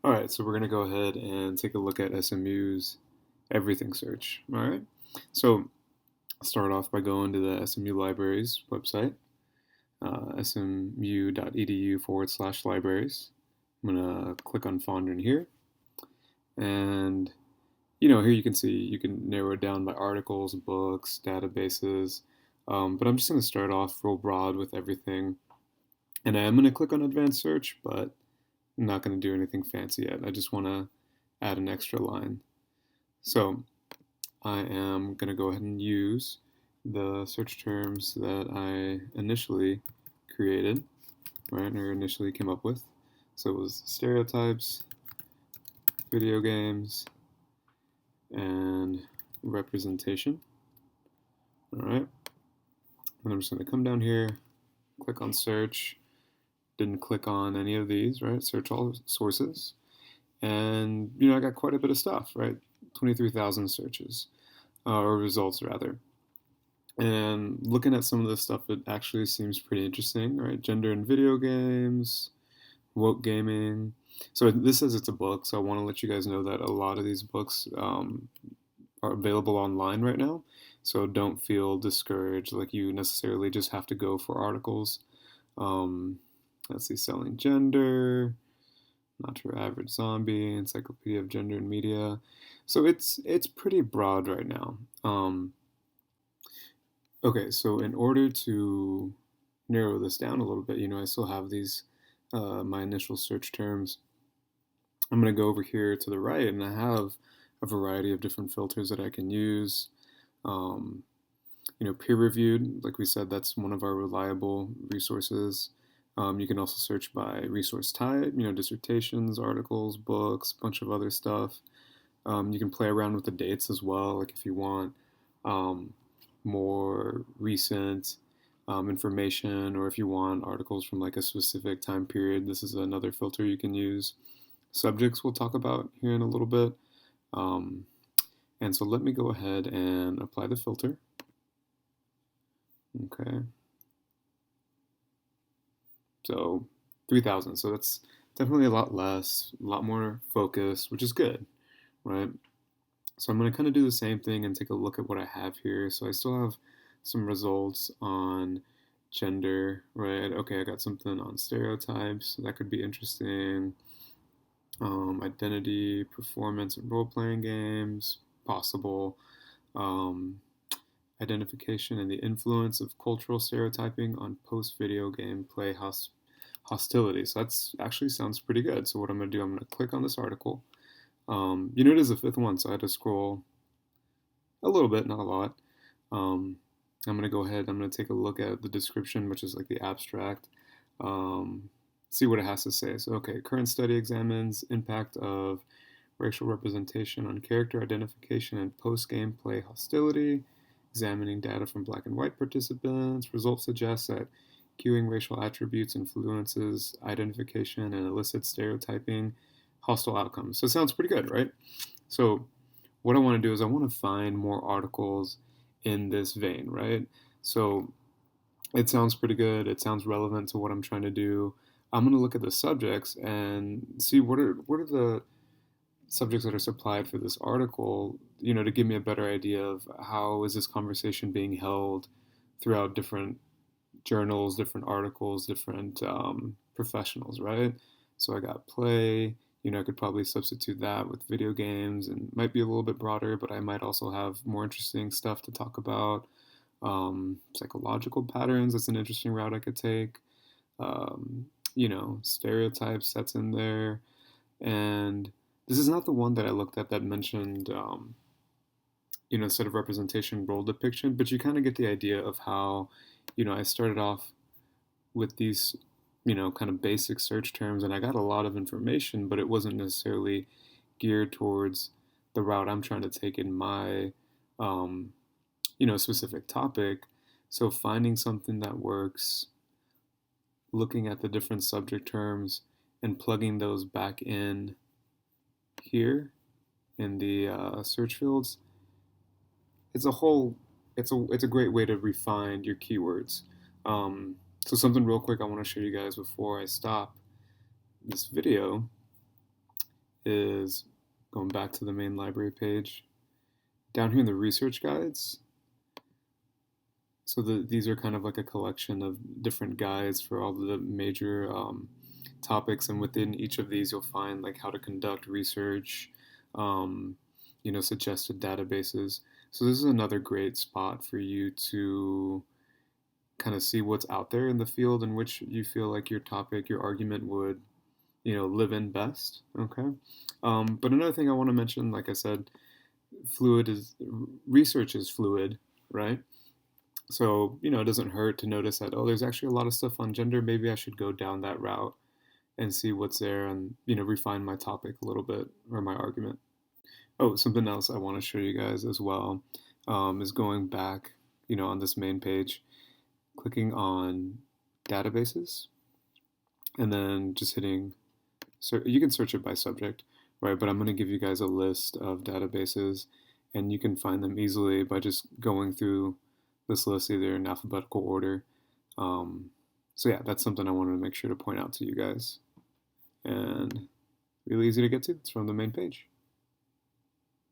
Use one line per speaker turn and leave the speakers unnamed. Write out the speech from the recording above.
All right, so we're going to go ahead and take a look at SMU's Everything Search. All right, so I'll start off by going to the SMU Libraries website, smu.edu/libraries. I'm going to click on Fondren here, and here you can see you can narrow it down by articles, books, databases, but I'm just going to start off real broad with everything, and I'm going to click on Advanced Search, but I'm not going to do anything fancy yet. I just want to add an extra line. So I am going to go ahead and use the search terms that I initially created, right, or initially came up with. So it was stereotypes, video games, and representation. All right. And I'm just going to come down here, click on search. Didn't click on any of these, right? Search all sources. And, I got quite a bit of stuff, right? 23,000 searches, or results rather. And looking at some of this stuff, it actually seems pretty interesting, right? Gender in video games, woke gaming. So this says it's a book, so I want to let you guys know that a lot of these books are available online right now. So don't feel discouraged, like you necessarily just have to go for articles. Um, let's see, selling gender, not your average zombie, encyclopedia of gender and media. So it's pretty broad right now. Okay, so in order to narrow this down a little bit, I still have these my initial search terms. I'm going to go over here to the right, and I have a variety of different filters that I can use. Um, peer-reviewed, like we said, that's one of our reliable resources. You can also search by resource type, dissertations, articles, books, a bunch of other stuff. You can play around with the dates as well, like if you want um, more recent information, or if you want articles from like a specific time period, this is another filter you can use. Subjects we'll talk about here in a little bit. Um, and so let me go ahead and apply the filter. Okay. So 3,000. So that's definitely a lot less, a lot more focused, which is good, right? So I'm going to kind of do the same thing and take a look at what I have here. So I still have some results on gender, right? Okay, I got something on stereotypes. That could be interesting. Identity, performance, and role-playing games, possible. Um, Identification and the influence of cultural stereotyping on post-video game play hostility. So that's actually sounds pretty good. So what I'm going to do, I'm going to click on this article. It is the fifth one, so I had to scroll a little bit, not a lot. Um, I'm going to go ahead, I'm going to take a look at the description, which is like the abstract, um, see what it has to say. So, okay, current study examines impact of racial representation on character identification and post-game play hostility, examining data from black and white participants. Results suggest that cueing racial attributes influences identification and elicits stereotyping, hostile outcomes. So it sounds pretty good, right? So what I want to do is I want to find more articles in this vein, right? So it sounds pretty good. It sounds relevant to what I'm trying to do. I'm going to look at the subjects and see what are the subjects that are supplied for this article, to give me a better idea of how is this conversation being held throughout different journals, different articles, different professionals, right? So I got play. I could probably substitute that with video games, and might be a little bit broader, but I might also have more interesting stuff to talk about. Psychological patterns, that's an interesting route I could take. Stereotypes, that's in there. And this is not the one that I looked at that mentioned, instead of representation, role depiction, but you kind of get the idea of how, I started off with these, kind of basic search terms, and I got a lot of information, but it wasn't necessarily geared towards the route I'm trying to take in my, um, specific topic. So finding something that works, looking at the different subject terms, and plugging those back in here in the search fields, it's a whole, it's a great way to refine your keywords. So something real quick I want to show you guys before I stop this video is going back to the main library page. Down here in the research guides, so these are kind of like a collection of different guides for all the major topics, and within each of these you'll find like how to conduct research, um, suggested databases. So this is another great spot for you to kind of see what's out there in the field in which you feel like your topic, your argument would, live in best. Okay. But another thing I want to mention, like I said, fluid is research is fluid, right? So, it doesn't hurt to notice that, oh, there's actually a lot of stuff on gender. Maybe I should go down that route and see what's there and, refine my topic a little bit or my argument. Oh, something else I want to show you guys as well is going back, on this main page, clicking on databases, and then just hitting, you can search it by subject, right? But I'm going to give you guys a list of databases, and you can find them easily by just going through this list either in alphabetical order. So yeah, that's something I wanted to make sure to point out to you guys. And really easy to get to. It's from the main page.